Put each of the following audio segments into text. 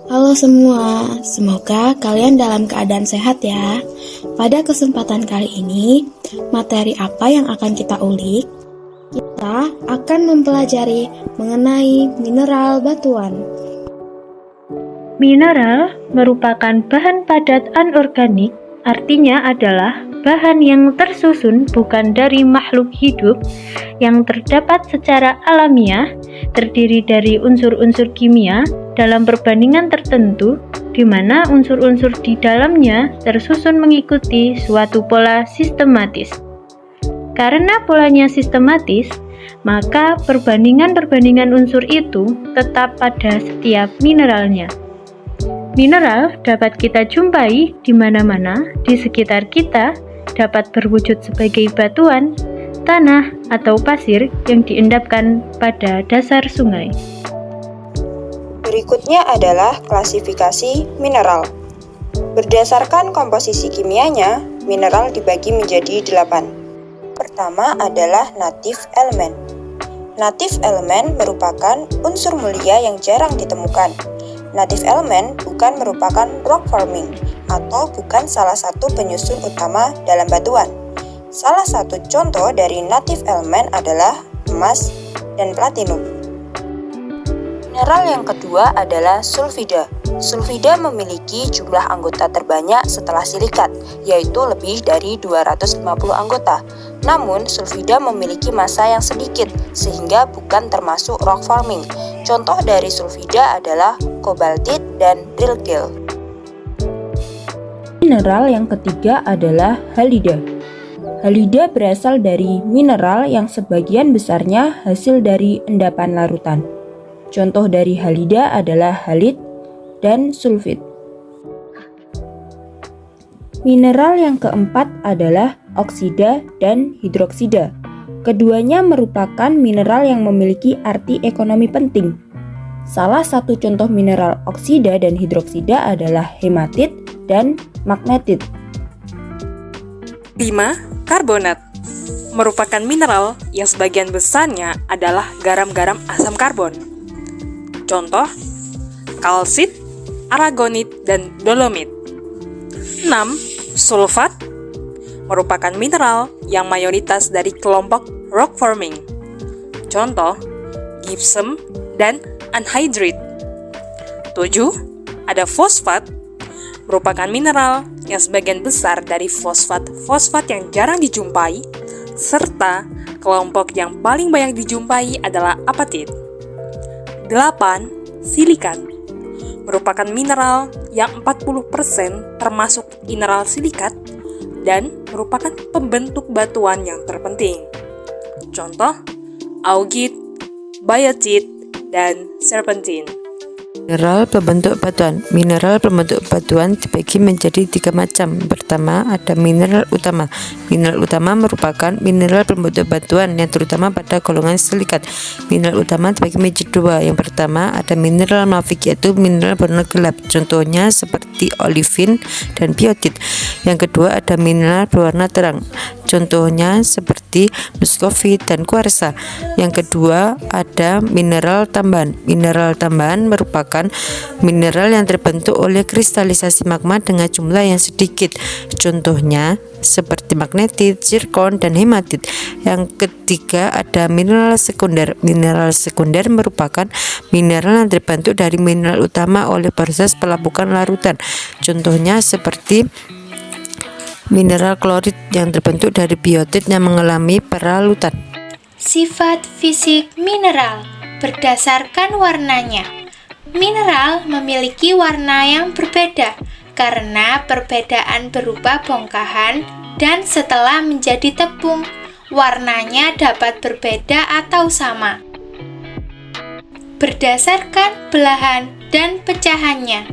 Halo semua, semoga kalian dalam keadaan sehat ya. Pada kesempatan kali ini, materi apa yang akan kita ulik? Kita akan mempelajari mengenai mineral batuan. Mineral merupakan bahan padat anorganik, artinya adalah bahan yang tersusun bukan dari makhluk hidup yang terdapat secara alamiah, terdiri dari unsur-unsur kimia dalam perbandingan tertentu, di mana unsur-unsur di dalamnya tersusun mengikuti suatu pola sistematis. Karena polanya sistematis, maka perbandingan-perbandingan unsur itu tetap pada setiap mineralnya. Mineral dapat kita jumpai di mana-mana di sekitar kita, dapat berwujud sebagai batuan, tanah, atau pasir yang diendapkan pada dasar sungai. Berikutnya adalah klasifikasi mineral. Berdasarkan komposisi kimianya, mineral dibagi menjadi 8. Pertama adalah native element. Native element merupakan unsur mulia yang jarang ditemukan. Native element bukan merupakan rock forming atau bukan salah satu penyusun utama dalam batuan. Salah satu contoh dari native element adalah emas dan platinum. Mineral yang kedua adalah sulfida. Sulfida memiliki jumlah anggota terbanyak setelah silikat, yaitu lebih dari 250 anggota. Namun, sulfida memiliki massa yang sedikit, sehingga bukan termasuk rock forming. Contoh dari sulfida adalah kobaltit dan rilgel. Mineral yang ketiga adalah halida. Halida berasal dari mineral yang sebagian besarnya hasil dari endapan larutan. Contoh dari halida adalah halit dan sulfit. Mineral yang keempat adalah oksida dan hidroksida. Keduanya merupakan mineral yang memiliki arti ekonomi penting. Salah satu contoh mineral oksida dan hidroksida adalah hematit dan magnetit. 5. Karbonat merupakan mineral yang sebagian besarnya adalah garam-garam asam karbon. Contoh, kalsit, aragonit, dan dolomit. 6. Sulfat merupakan mineral yang mayoritas dari kelompok rock forming. Contoh, gypsum dan anhydrite. 7. Ada fosfat, merupakan mineral yang sebagian besar dari fosfat yang jarang dijumpai, serta kelompok yang paling banyak dijumpai adalah apatit. 8. Silikat merupakan mineral yang 40% termasuk mineral silikat dan merupakan pembentuk batuan yang terpenting. Contoh, augit, biotit, dan serpentin. Mineral pembentuk batuan. Mineral pembentuk batuan dibagi menjadi 3 macam. Pertama, ada mineral utama. Mineral utama merupakan mineral pembentuk batuan yang terutama pada golongan silikat. Mineral utama dibagi menjadi 2. Yang pertama, ada mineral mafik, yaitu mineral berwarna gelap. Contohnya seperti olivin dan biotit. Yang kedua, ada mineral berwarna terang. Contohnya seperti muskovit dan kuarsa. Yang kedua, ada mineral tambahan. Mineral tambahan merupakan mineral yang terbentuk oleh kristalisasi magma dengan jumlah yang sedikit. Contohnya seperti magnetit, zirkon, dan hematit. Yang ketiga, ada mineral sekunder. Mineral sekunder merupakan mineral yang terbentuk dari mineral utama oleh proses pelapukan larutan. Contohnya seperti mineral klorit yang terbentuk dari biotit yang mengalami peralutan. Sifat fisik mineral berdasarkan warnanya. Mineral memiliki warna yang berbeda karena perbedaan berupa bongkahan dan setelah menjadi tepung, warnanya dapat berbeda atau sama. Berdasarkan belahan dan pecahannya.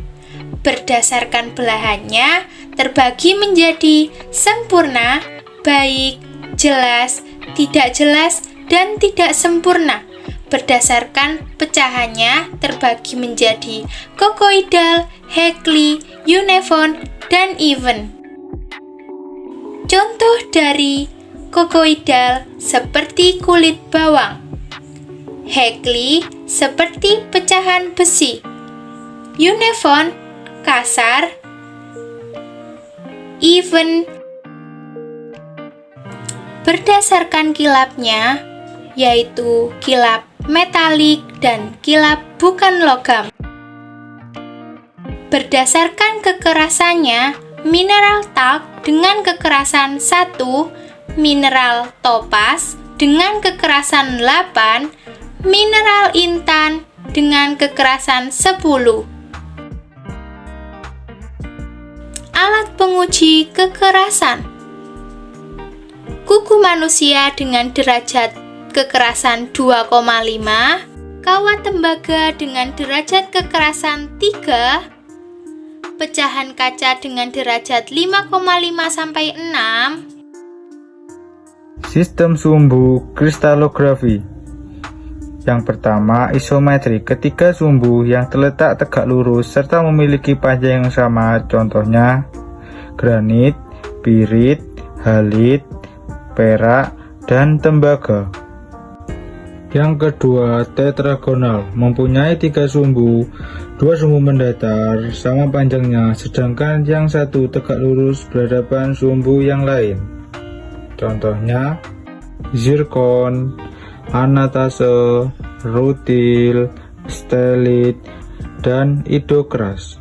Berdasarkan belahannya terbagi menjadi sempurna, baik, jelas, tidak jelas, dan tidak sempurna. Berdasarkan pecahannya terbagi menjadi kokoidal, hekli, univon, dan even. Contoh dari kokoidal seperti kulit bawang, hekli seperti pecahan besi, Unifon, kasar, even. Berdasarkan kilapnya, yaitu kilap metalik dan kilap bukan logam. Berdasarkan kekerasannya, mineral talc dengan kekerasan 1, mineral topas dengan kekerasan 8, mineral intan dengan kekerasan 10. Alat penguji kekerasan. Kuku manusia dengan derajat kekerasan 2,5, kawat tembaga dengan derajat kekerasan 3, pecahan kaca dengan derajat 5,5 sampai 6. Sistem sumbu kristalografi. Yang pertama, isometri. Ketiga sumbu yang terletak tegak lurus serta memiliki panjang yang sama, contohnya granit, pirit, halit, perak, dan tembaga. Yang kedua, tetragonal, mempunyai 3 sumbu, 2 sumbu mendatar sama panjangnya, sedangkan yang satu tegak lurus berhadapan sumbu yang lain. Contohnya, zirkon, anatase, rutil, stelit, dan idokras.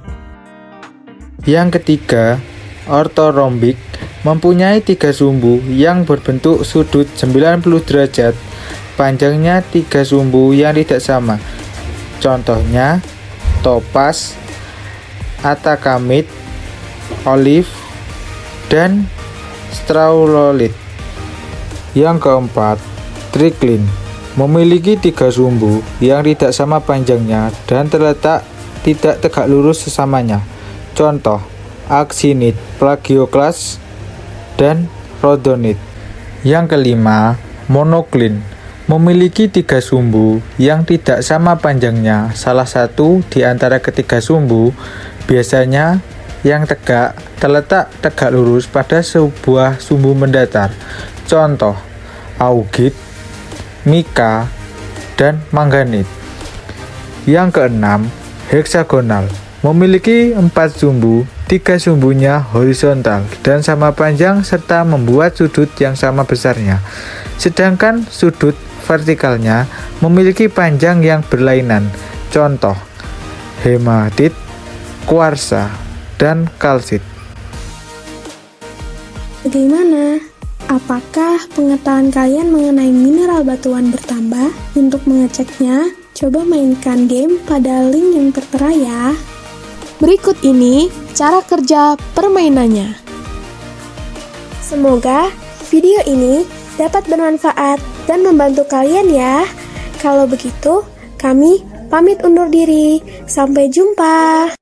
Yang ketiga, ortorombik, mempunyai 3 sumbu yang berbentuk sudut 90 derajat, panjangnya 3 sumbu yang tidak sama. Contohnya, topas, atakamit, olive, dan straulolit. Yang keempat, triklin, memiliki 3 sumbu yang tidak sama panjangnya dan terletak tidak tegak lurus sesamanya. Contoh, aksinit, plagioklas, dan rhodonit. Yang kelima, monoklin, memiliki 3 sumbu yang tidak sama panjangnya. Salah satu di antara ketiga sumbu, biasanya yang tegak, terletak tegak lurus pada sebuah sumbu mendatar. Contoh, augit, mika, dan manganit. Yang keenam, heksagonal, memiliki 4 sumbu, 3 sumbunya horizontal dan sama panjang serta membuat sudut yang sama besarnya. Sedangkan sudut vertikalnya memiliki panjang yang berlainan. Contoh, hematit, kuarsa, dan kalsit. Bagaimana? Apakah pengetahuan kalian mengenai mineral batuan bertambah? Untuk mengeceknya, coba mainkan game pada link yang tertera ya. Berikut ini cara kerja permainannya. Semoga video ini dapat bermanfaat dan membantu kalian ya. Kalau begitu, kami pamit undur diri. Sampai jumpa.